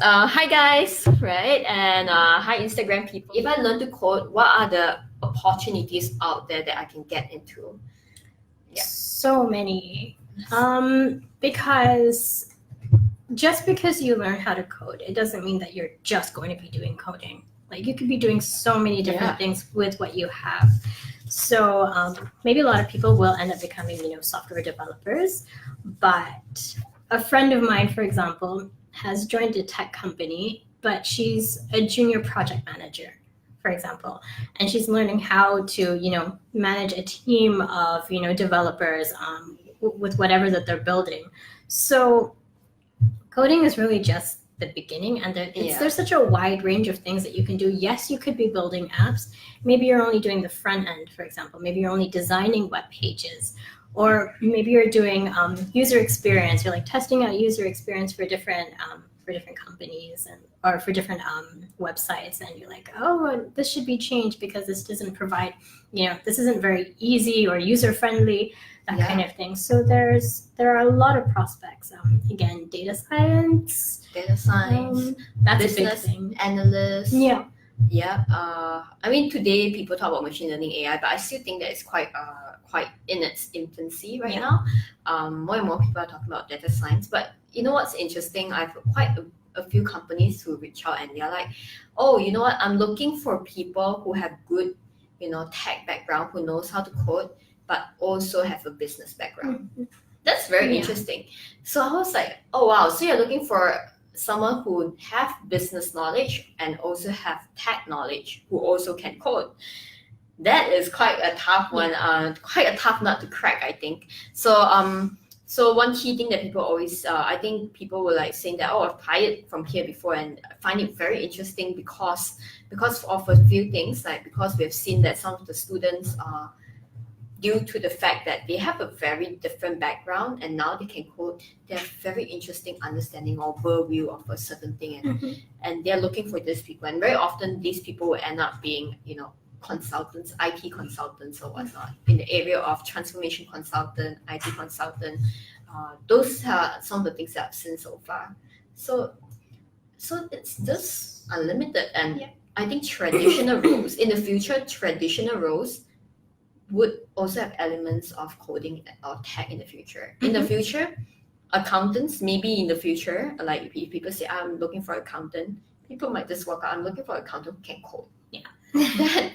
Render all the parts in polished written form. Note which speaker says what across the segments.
Speaker 1: Hi guys, right? And hi Instagram people. If I learn to code, what are the opportunities out there that I can get into? Yeah.
Speaker 2: So many. Because just because you learn how to code, it doesn't mean that you're just going to be doing coding. Like you could be doing so many different things with what you have. So maybe a lot of people will end up becoming, software developers. But a friend of mine, for example, has joined a tech company, but she's a junior project manager, for example, and she's learning how to, manage a team of, developers with whatever that they're building. So coding is really just the beginning, and there's such a wide range of things that you can do. Yes, you could be building apps. Maybe you're only doing the front end, for example. Maybe you're only designing web pages, or maybe you're doing user experience. You're like testing out user experience for different companies or for different websites, and you're like, oh, this should be changed because this doesn't provide, this isn't very easy or user friendly, that kind of thing. So there are a lot of prospects. Again, data science,
Speaker 1: that's
Speaker 2: business, a big thing.
Speaker 1: Analyst.
Speaker 2: Yeah.
Speaker 1: I mean, today people talk about machine learning AI, but I still think that it's quite in its infancy right now. More and more people are talking about data science, but you know what's interesting? I've quite a few companies who reach out and they're like, oh, you know what? I'm looking for people who have good, tech background, who knows how to code, but also have a business background.
Speaker 2: Mm-hmm.
Speaker 1: That's very interesting. So I was like, oh wow, so you're looking for someone who have business knowledge and also have tech knowledge, who also can code. That is quite a tough one, quite a tough nut to crack, I think. So one key thing that people always, I think people were like saying that, oh, I've tried it from here before and I find it very interesting because of a few things, like because we've seen that some of the students are, due to the fact that they have a very different background and now they can code, they have very interesting understanding or overview of a certain thing, and they're looking for these people. And very often these people will end up being, consultants, IT consultants or whatnot, in the area of transformation consultant, IT consultant. Those are some of the things that I've seen so far. So it's just unlimited, and I think traditional roles in the future, would also have elements of coding or tech in the future. In the future, accountants, maybe in the future, like if people say, I'm looking for an accountant, people might just walk out, I'm looking for an accountant who can code. Then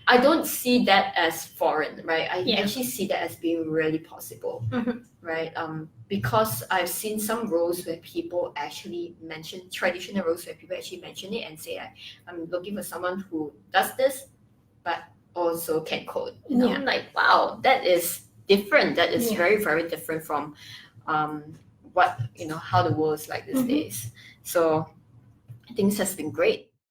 Speaker 1: I don't see that as foreign, right? I actually see that as being really possible, right? Because I've seen some roles where people actually mention, traditional roles where people actually mention it and say, I'm looking for someone who does this, but also can code. I'm like, wow, that is different. That is very, very different from what, how the world is like these days. So I think this has been great.